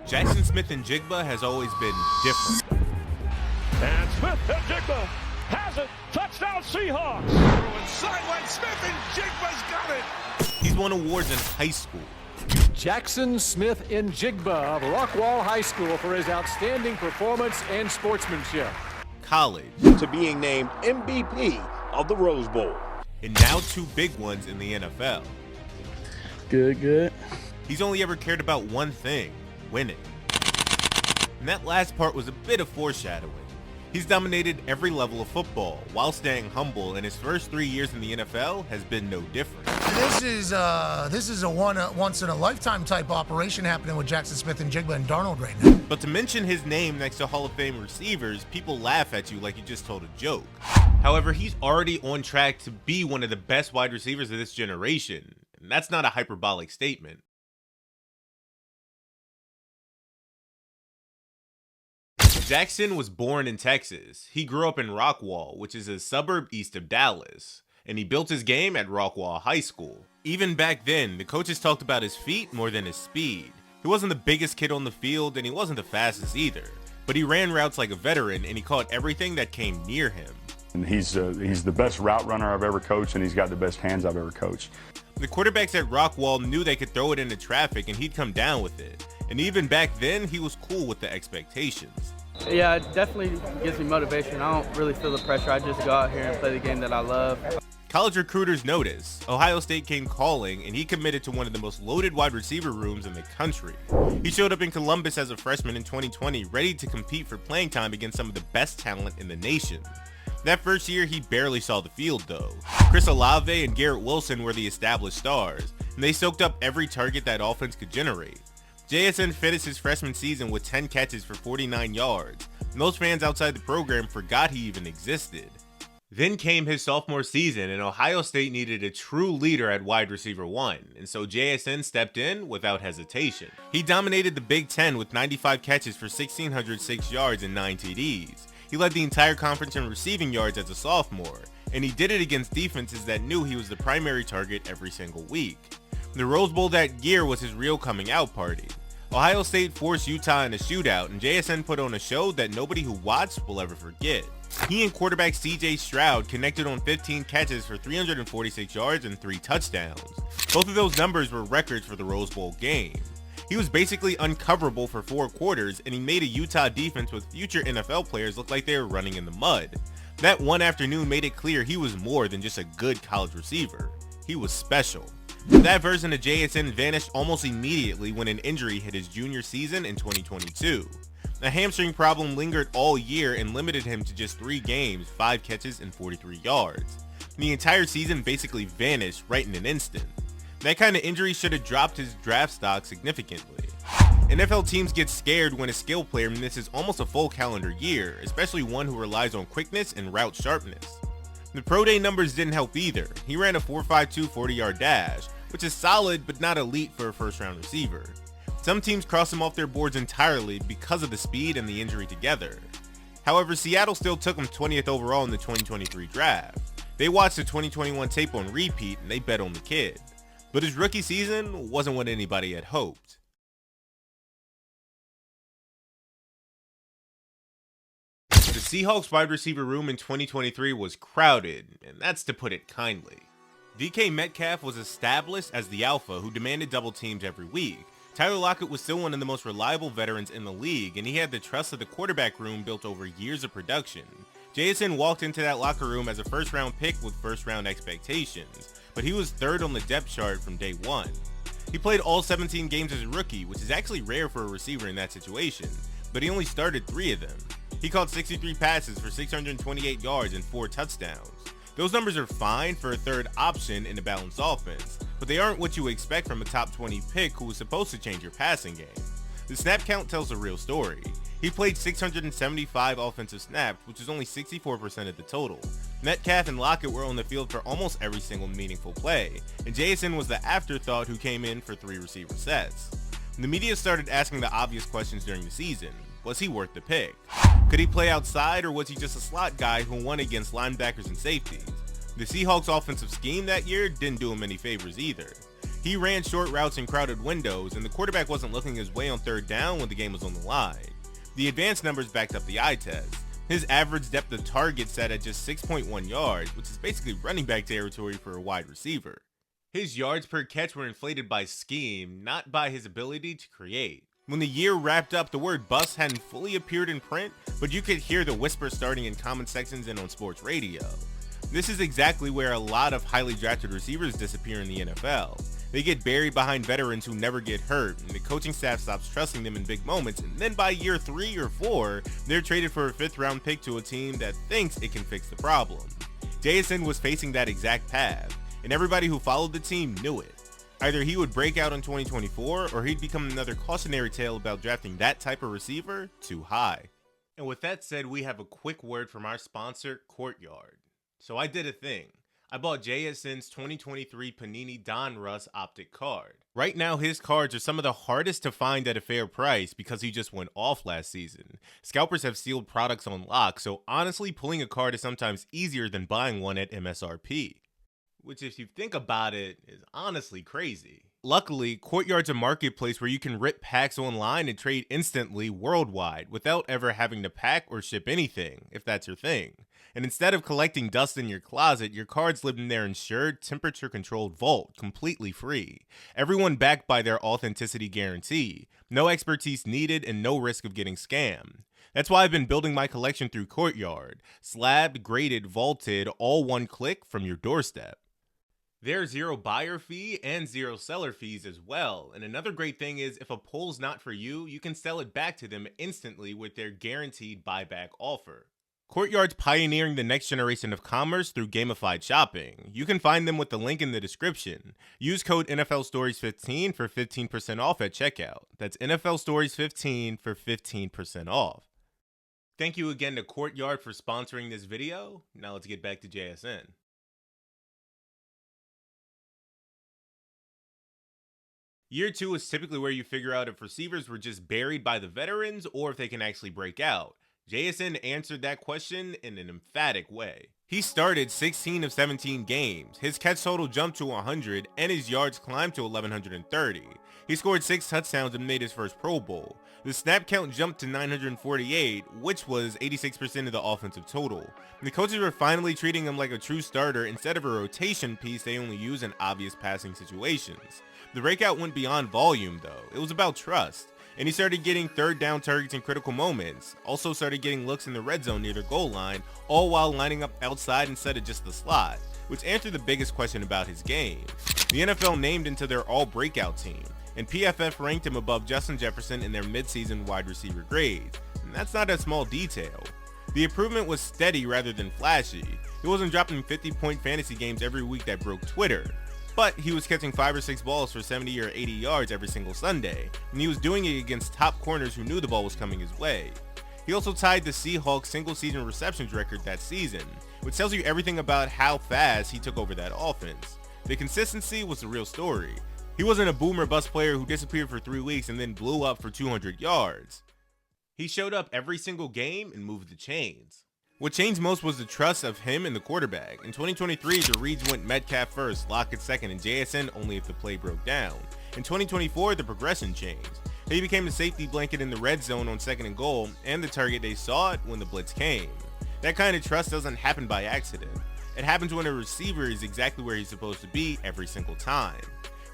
Jaxson Smith-Njigba has always been different. And Smith-Njigba has it. Touchdown Seahawks. Throwing sideline, Smith-Njigba's got it. He's won awards in high school. Jaxson Smith-Njigba of Rockwall High School for his outstanding performance and sportsmanship. College. To being named MVP of the Rose Bowl. And now two big ones in the NFL. Good. He's only ever cared about one thing, winning. And that last part was a bit of foreshadowing. He's dominated every level of football while staying humble, and his first 3 years in the NFL has been no different. This is a once in a lifetime type operation happening with Jaxson Smith-Njigba and Darnold right now. But to mention his name next to Hall of Fame receivers, people laugh at you like you just told a joke. However, he's already on track to be one of the best wide receivers of this generation, and that's not a hyperbolic statement. Jaxson was born in Texas. He grew up in Rockwall, which is a suburb east of Dallas, and he built his game at Rockwall High School. Even back then, the coaches talked about his feet more than his speed. He wasn't the biggest kid on the field, and he wasn't the fastest either, but he ran routes like a veteran, and he caught everything that came near him. And he's the best route runner I've ever coached, and he's got the best hands I've ever coached. The quarterbacks at Rockwall knew they could throw it into traffic, and he'd come down with it. And even back then, he was cool with the expectations. Yeah, it definitely gives me motivation. I don't really feel the pressure. I just go out here and play the game that I love. College recruiters notice. Ohio State came calling, and he committed to one of the most loaded wide receiver rooms in the country. He showed up in Columbus as a freshman in 2020, ready to compete for playing time against some of the best talent in the nation. That first year, he barely saw the field though. Chris Olave and Garrett Wilson were the established stars, and they soaked up every target that offense could generate. JSN finished his freshman season with 10 catches for 49 yards. Most fans outside the program forgot he even existed. Then came his sophomore season, and Ohio State needed a true leader at wide receiver 1, and so JSN stepped in without hesitation. He dominated the Big Ten with 95 catches for 1,606 yards and 9 TDs. He led the entire conference in receiving yards as a sophomore, and he did it against defenses that knew he was the primary target every single week. The Rose Bowl that year was his real coming out party. Ohio State forced Utah in a shootout, and JSN put on a show that nobody who watched will ever forget. He and quarterback CJ Stroud connected on 15 catches for 346 yards and 3 touchdowns. Both of those numbers were records for the Rose Bowl game. He was basically uncoverable for 4 quarters, and he made a Utah defense with future NFL players look like they were running in the mud. That one afternoon made it clear he was more than just a good college receiver. He was special. That version of JSN vanished almost immediately when an injury hit his junior season in 2022. A hamstring problem lingered all year and limited him to just 3 games, 5 catches, and 43 yards. The entire season basically vanished right in an instant. That kind of injury should have dropped his draft stock significantly. NFL teams get scared when a skill player misses almost a full calendar year, especially one who relies on quickness and route sharpness. The pro day numbers didn't help either. He ran a 4.52 40-yard dash, which is solid but not elite for a first-round receiver. Some teams cross him off their boards entirely because of the speed and the injury together. However, Seattle still took him 20th overall in the 2023 draft. They watched the 2021 tape on repeat and they bet on the kid. But his rookie season wasn't what anybody had hoped. The Seahawks wide receiver room in 2023 was crowded, and that's to put it kindly. DK Metcalf was established as the alpha who demanded double teams every week. Tyler Lockett was still one of the most reliable veterans in the league, and he had the trust of the quarterback room built over years of production. JSN walked into that locker room as a first-round pick with first-round expectations, but he was 3rd on the depth chart from day one. He played all 17 games as a rookie, which is actually rare for a receiver in that situation, but he only started 3 of them. He caught 63 passes for 628 yards and 4 touchdowns. Those numbers are fine for a 3rd option in a balanced offense, but they aren't what you would expect from a top 20 pick who was supposed to change your passing game. The snap count tells a real story. He played 675 offensive snaps, which is only 64% of the total. Metcalf and Lockett were on the field for almost every single meaningful play, and JSN was the afterthought who came in for 3 receiver sets. The media started asking the obvious questions during the season. Was he worth the pick? Could he play outside, or was he just a slot guy who won against linebackers and safeties? The Seahawks offensive scheme that year didn't do him any favors either. He ran short routes in crowded windows, and the quarterback wasn't looking his way on third down when the game was on the line. The advanced numbers backed up the eye test. His average depth of target sat at just 6.1 yards, which is basically running back territory for a wide receiver. His yards per catch were inflated by scheme, not by his ability to create. When the year wrapped up, the word bust hadn't fully appeared in print, but you could hear the whisper starting in comment sections and on sports radio. This is exactly where a lot of highly drafted receivers disappear in the NFL. They get buried behind veterans who never get hurt, and the coaching staff stops trusting them in big moments, and then by year 3 or 4, they're traded for a 5th round pick to a team that thinks it can fix the problem. Jaxson was facing that exact path, and everybody who followed the team knew it. Either he would break out in 2024, or he'd become another cautionary tale about drafting that type of receiver too high. And with that said, we have a quick word from our sponsor, Courtyard. So I did a thing. I bought Jaxson's 2023 Panini Donruss Optic card. Right now, his cards are some of the hardest to find at a fair price because he just went off last season. Scalpers have sealed products on lock, so honestly, pulling a card is sometimes easier than buying one at MSRP. Which, if you think about it, is honestly crazy. Luckily, Courtyard's a marketplace where you can rip packs online and trade instantly worldwide without ever having to pack or ship anything, if that's your thing. And instead of collecting dust in your closet, your cards live in their insured, temperature-controlled vault, completely free. Everyone backed by their authenticity guarantee. No expertise needed and no risk of getting scammed. That's why I've been building my collection through Courtyard. Slabbed, graded, vaulted, all one click from your doorstep. There's 0 buyer fee and 0 seller fees as well. And another great thing is if a pull's not for you, you can sell it back to them instantly with their guaranteed buyback offer. Courtyard's pioneering the next generation of commerce through gamified shopping. You can find them with the link in the description. Use code NFL Stories 15 for 15% off at checkout. That's NFL Stories 15 for 15% off. Thank you again to Courtyard for sponsoring this video. Now let's get back to Jaxson. Year 2 is typically where you figure out if receivers were just buried by the veterans or if they can actually break out. Jaxson answered that question in an emphatic way. He started 16 of 17 games, his catch total jumped to 100, and his yards climbed to 1,130. He scored 6 touchdowns and made his first Pro Bowl. The snap count jumped to 948, which was 86% of the offensive total. The coaches were finally treating him like a true starter instead of a rotation piece they only use in obvious passing situations. The breakout went beyond volume though, it was about trust. And he started getting third down targets in critical moments, also started getting looks in the red zone near the goal line, all while lining up outside instead of just the slot, which answered the biggest question about his game. The NFL named him to their all-breakout team, and PFF ranked him above Justin Jefferson in their midseason wide receiver grades, and that's not a small detail. The improvement was steady rather than flashy. He wasn't dropping 50-point fantasy games every week that broke Twitter. But he was catching 5 or 6 balls for 70 or 80 yards every single Sunday, and he was doing it against top corners who knew the ball was coming his way. He also tied the Seahawks single-season receptions record that season, which tells you everything about how fast he took over that offense. The consistency was the real story. He wasn't a boomer bust player who disappeared for 3 weeks and then blew up for 200 yards. He showed up every single game and moved the chains. What changed most was the trust of him and the quarterback. In 2023, the reads went Metcalf first, Lockett second, and Jaxson only if the play broke down. In 2024, the progression changed. He became the safety blanket in the red zone on 2nd and goal, and the target they saw it when the blitz came. That kind of trust doesn't happen by accident. It happens when a receiver is exactly where he's supposed to be every single time.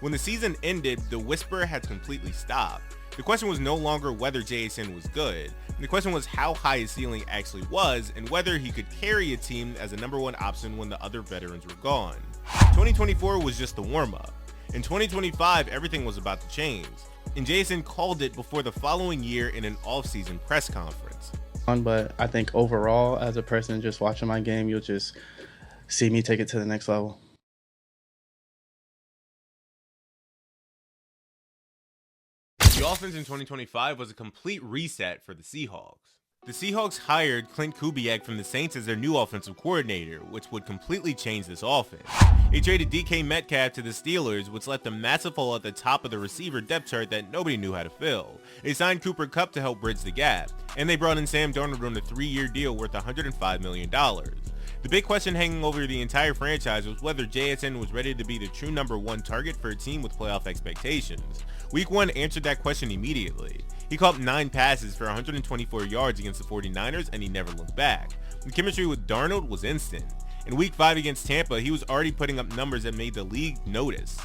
When the season ended, the whisper had completely stopped. The question was no longer whether Jaxson was good. The question was how high his ceiling actually was and whether he could carry a team as a number 1 option when the other veterans were gone. 2024 was just the warm-up. In 2025, everything was about to change, and Jaxson called it before the following year in an off-season press conference. But I think overall, as a person just watching my game, you'll just see me take it to the next level. The offense in 2025 was a complete reset for the Seahawks. The Seahawks hired Clint Kubiak from the Saints as their new offensive coordinator, which would completely change this offense. They traded DK Metcalf to the Steelers, which left a massive hole at the top of the receiver depth chart that nobody knew how to fill. They signed Cooper Kupp to help bridge the gap, and they brought in Sam Darnold on a 3-year deal worth $105 million. The big question hanging over the entire franchise was whether JSN was ready to be the true #1 target for a team with playoff expectations. Week 1 answered that question immediately. He caught 9 passes for 124 yards against the 49ers, and he never looked back. The chemistry with Darnold was instant. In Week 5 against Tampa, he was already putting up numbers that made the league notice.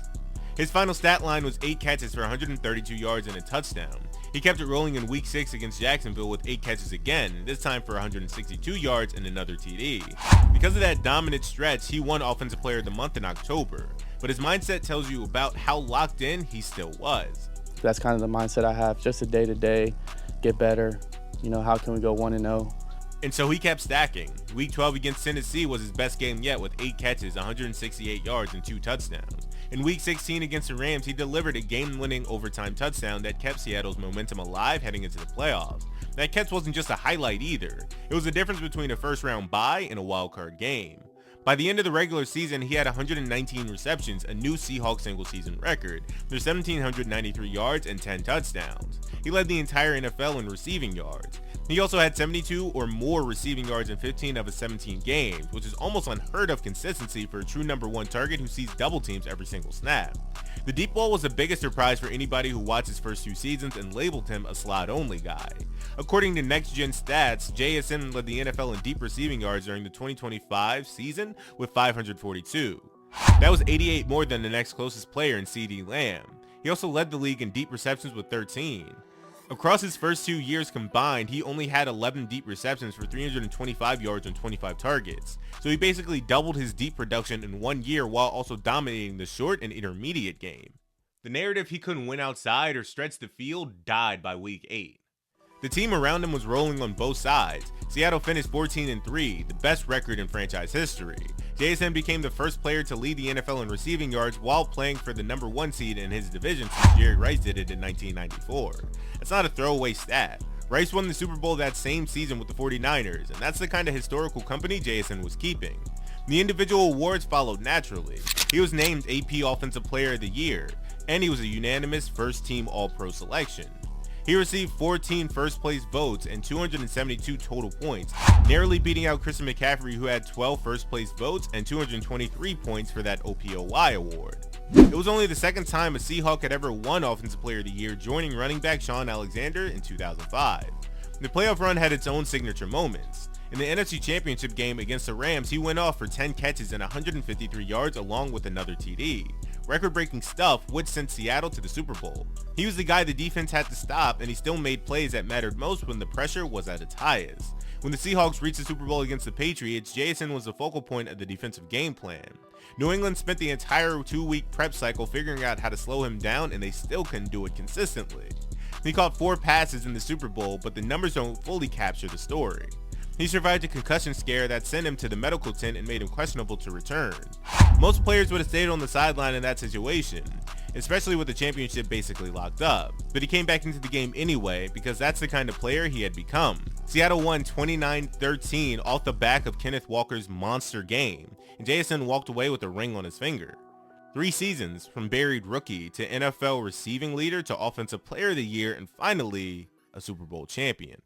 His final stat line was 8 catches for 132 yards and a touchdown. He kept it rolling in Week 6 against Jacksonville with 8 catches again, this time for 162 yards and another TD. Because of that dominant stretch, he won Offensive Player of the Month in October, but his mindset tells you about how locked in he still was. That's kind of the mindset I have, just a day-to-day, get better. You know, how can we go 1-0? And so he kept stacking. Week 12 against Tennessee was his best game yet with 8 catches, 168 yards, and 2 touchdowns. In Week 16 against the Rams, he delivered a game-winning overtime touchdown that kept Seattle's momentum alive heading into the playoffs. That catch wasn't just a highlight either. It was the difference between a first-round bye and a wild-card game. By the end of the regular season, he had 119 receptions, a new Seahawks single-season record. There's 1,793 yards and 10 touchdowns. He led the entire NFL in receiving yards. He also had 72 or more receiving yards in 15 of his 17 games, which is almost unheard of consistency for a true #1 target who sees double teams every single snap. The deep ball was the biggest surprise for anybody who watched his first 2 seasons and labeled him a slot-only guy. According to Next Gen Stats, JSN led the NFL in deep receiving yards during the 2025 season with 542. That was 88 more than the next closest player in CeeDee Lamb. He also led the league in deep receptions with 13. Across his first 2 years combined, he only had 11 deep receptions for 325 yards on 25 targets. So he basically doubled his deep production in 1 year while also dominating the short and intermediate game. The narrative he couldn't win outside or stretch the field died by Week 8. The team around him was rolling on both sides. Seattle finished 14-3, the best record in franchise history. JSN became the first player to lead the NFL in receiving yards while playing for the #1 seed in his division since Jerry Rice did it in 1994. That's not a throwaway stat. Rice won the Super Bowl that same season with the 49ers, and that's the kind of historical company JSN was keeping. The individual awards followed naturally. He was named AP Offensive Player of the Year, and he was a unanimous first-team All-Pro selection. He received 14 first-place votes and 272 total points, narrowly beating out Christian McCaffrey, who had 12 first-place votes and 223 points for that OPOY award. It was only the second time a Seahawk had ever won Offensive Player of the Year, joining running back Shaun Alexander in 2005. The playoff run had its own signature moments. In the NFC Championship game against the Rams, he went off for 10 catches and 153 yards along with another TD. Record-breaking stuff which sent Seattle to the Super Bowl. He was the guy the defense had to stop, and he still made plays that mattered most when the pressure was at its highest. When the Seahawks reached the Super Bowl against the Patriots, JSN was the focal point of the defensive game plan. New England spent the entire 2-week prep cycle figuring out how to slow him down, and they still couldn't do it consistently. He caught 4 passes in the Super Bowl, but the numbers don't fully capture the story. He survived a concussion scare that sent him to the medical tent and made him questionable to return. Most players would have stayed on the sideline in that situation, especially with the championship basically locked up. But he came back into the game anyway because that's the kind of player he had become. Seattle won 29-13 off the back of Kenneth Walker's monster game, and JSN walked away with a ring on his finger. 3 seasons from buried rookie to NFL receiving leader to Offensive Player of the Year, and finally a Super Bowl champion.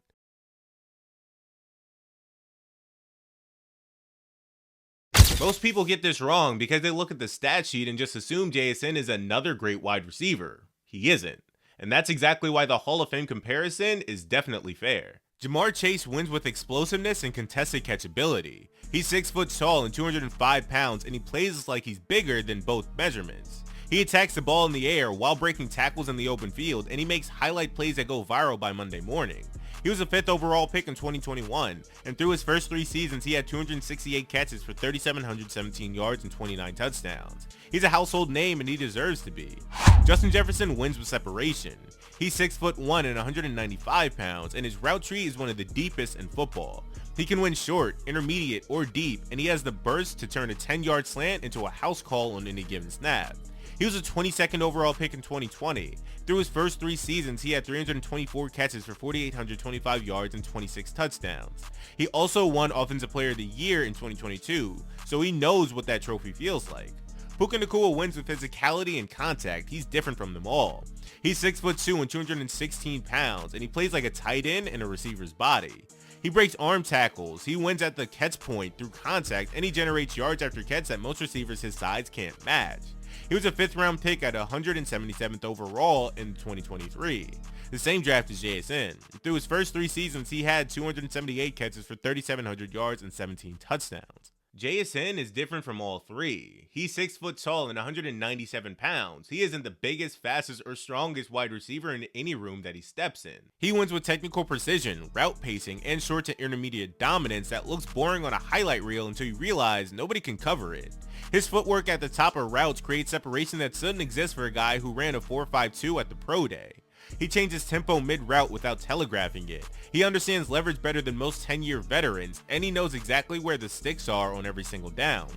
Most people get this wrong because they look at the stat sheet and just assume JSN is another great wide receiver. He isn't. And that's exactly why the Hall of Fame comparison is definitely fair. Jamar Chase wins with explosiveness and contested catchability. He's 6 foot tall and 205 pounds, and he plays like he's bigger than both measurements. He attacks the ball in the air while breaking tackles in the open field, and he makes highlight plays that go viral by Monday morning. He was a 5th overall pick in 2021, and through his first 3 seasons, he had 268 catches for 3,717 yards and 29 touchdowns. He's a household name, and he deserves to be. Justin Jefferson wins with separation. He's 6'1" and 195 pounds, and his route tree is one of the deepest in football. He can win short, intermediate, or deep, and he has the burst to turn a 10-yard slant into a house call on any given snap. He was a 22nd overall pick in 2020. Through his first 3 seasons, he had 324 catches for 4,825 yards and 26 touchdowns. He also won Offensive Player of the Year in 2022, so he knows what that trophy feels like. Puka Nacua wins with physicality and contact. He's different from them all. He's 6'2" and 216 pounds, and he plays like a tight end in a receiver's body. He breaks arm tackles, he wins at the catch point through contact, and he generates yards after catch that most receivers his size can't match. He was a 5th round pick at 177th overall in 2023, the same draft as JSN. Through his first 3 seasons, he had 278 catches for 3,700 yards and 17 touchdowns. JSN is different from all 3. He's 6 foot tall and 197 pounds. He isn't the biggest, fastest, or strongest wide receiver in any room that he steps in. He wins with technical precision, route pacing, and short to intermediate dominance that looks boring on a highlight reel until you realize nobody can cover it. His footwork at the top of routes creates separation that shouldn't exist for a guy who ran a 4.52 at the pro day. He changes tempo mid-route without telegraphing it. He understands leverage better than most 10-year veterans, and he knows exactly where the sticks are on every single down.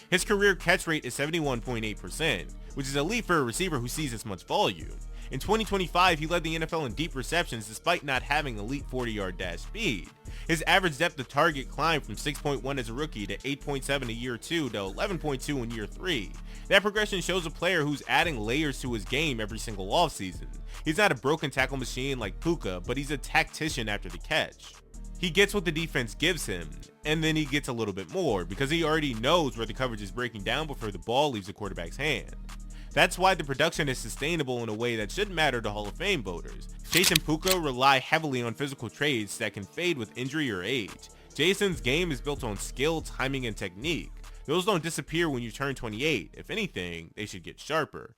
His career catch rate is 71.8%, which is elite for a receiver who sees this much volume. In 2025, he led the NFL in deep receptions despite not having elite 40-yard dash speed. His average depth of target climbed from 6.1 as a rookie to 8.7 in year 2 to 11.2 in year 3. That progression shows a player who's adding layers to his game every single offseason. He's not a broken tackle machine like Puka, but he's a tactician after the catch. He gets what the defense gives him, and then he gets a little bit more because he already knows where the coverage is breaking down before the ball leaves the quarterback's hand. That's why the production is sustainable in a way that shouldn't matter to Hall of Fame voters. Chase and Puka rely heavily on physical traits that can fade with injury or age. Jason's game is built on skill, timing, and technique. Those don't disappear when you turn 28. If anything, they should get sharper.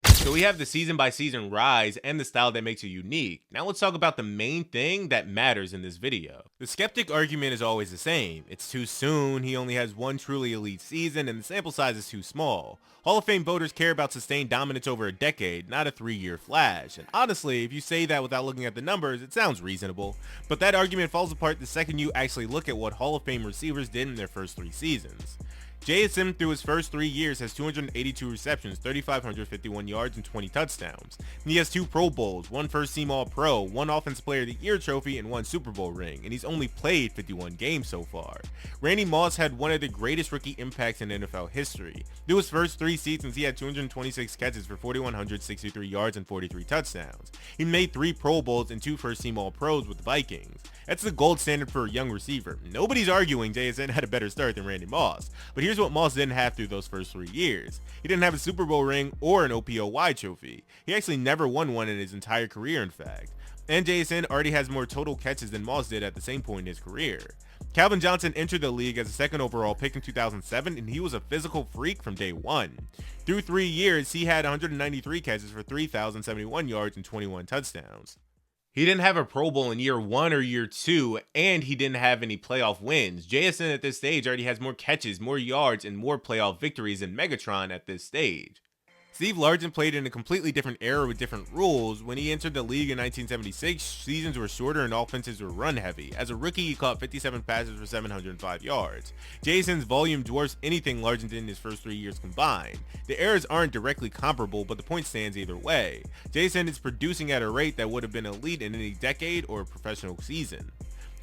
So we have the season by season rise and the style that makes it unique. Now let's talk about the main thing that matters in this video. The skeptic argument is always the same. It's too soon, he only has one truly elite season, and the sample size is too small. Hall of Fame voters care about sustained dominance over a decade, not a 3-year flash. And honestly, if you say that without looking at the numbers, it sounds reasonable. But that argument falls apart the second you actually look at what Hall of Fame receivers did in their first 3 seasons. JSN through his first 3 years has 282 receptions, 3,551 yards, and 20 touchdowns. And he has 2 Pro Bowls, 1 First Team All-Pro, 1 Offensive Player of the Year trophy, and 1 Super Bowl ring, and he's only played 51 games so far. Randy Moss had one of the greatest rookie impacts in NFL history. Through his first 3 seasons, he had 226 catches for 4,163 yards and 43 touchdowns. He made 3 Pro Bowls and 2 First Team All-Pros with the Vikings. That's the gold standard for a young receiver. Nobody's arguing JSN had a better start than Randy Moss, but here's what Moss didn't have through those first 3 years. He didn't have a Super Bowl ring or an OPOY trophy. He actually never won one in his entire career, in fact. And JSN already has more total catches than Moss did at the same point in his career. Calvin Johnson entered the league as a 2nd overall pick in 2007, and he was a physical freak from day one. Through 3 years, he had 193 catches for 3,071 yards and 21 touchdowns. He didn't have a Pro Bowl in year 1 or year 2, and he didn't have any playoff wins. JSN at this stage already has more catches, more yards, and more playoff victories than Megatron at this stage. Steve Largent played in a completely different era with different rules. When he entered the league in 1976, seasons were shorter and offenses were run heavy. As a rookie, he caught 57 passes for 705 yards. Jason's volume dwarfs anything Largent did in his first 3 years combined. The eras aren't directly comparable, but the point stands either way. Jason is producing at a rate that would have been elite in any decade or professional season.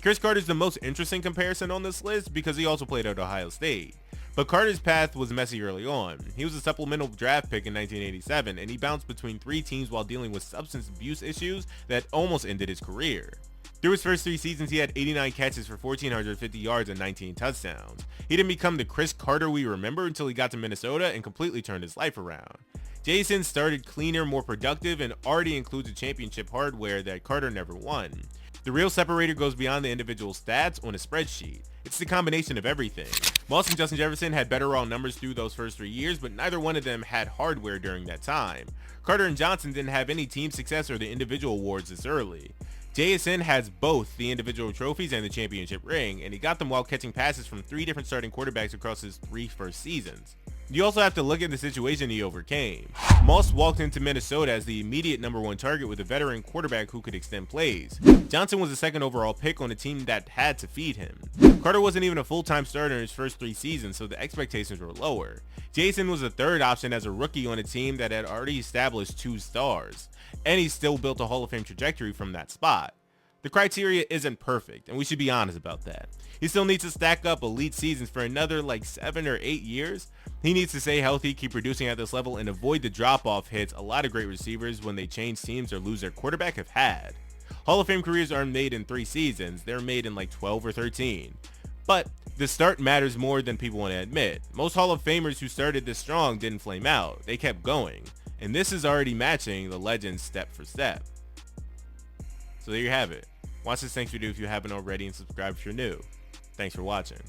Chris Carter's the most interesting comparison on this list because he also played at Ohio State. But Carter's path was messy early on. He was a supplemental draft pick in 1987, and he bounced between 3 teams while dealing with substance abuse issues that almost ended his career. Through his first 3 seasons, he had 89 catches for 1,450 yards and 19 touchdowns. He didn't become the Chris Carter we remember until he got to Minnesota and completely turned his life around. Jason started cleaner, more productive, and already includes a championship hardware that Carter never won. The real separator goes beyond the individual stats on a spreadsheet. It's the combination of everything. Moss and Justin Jefferson had better raw numbers through those first 3 years, but neither one of them had hardware during that time. Carter and Johnson didn't have any team success or the individual awards this early. JSN has both the individual trophies and the championship ring, and he got them while catching passes from 3 different starting quarterbacks across his 3 first seasons. You also have to look at the situation he overcame. Moss walked into Minnesota as the immediate #1 target with a veteran quarterback who could extend plays. Johnson was the 2nd overall pick on a team that had to feed him. Carter wasn't even a full-time starter in his first 3 seasons, so the expectations were lower. Jason was a 3rd option as a rookie on a team that had already established 2 stars, and he still built a Hall of Fame trajectory from that spot. The criteria isn't perfect, and we should be honest about that. He still needs to stack up elite seasons for another 7 or 8 years. He needs to stay healthy, keep producing at this level, and avoid the drop-off hits a lot of great receivers when they change teams or lose their quarterback have had. Hall of Fame careers aren't made in 3 seasons, they're made in 12 or 13. But the start matters more than people want to admit. Most Hall of Famers who started this strong didn't flame out, they kept going. And this is already matching the legends step for step. So there you have it. Watch this thanks video if you haven't already and subscribe if you're new. Thanks for watching.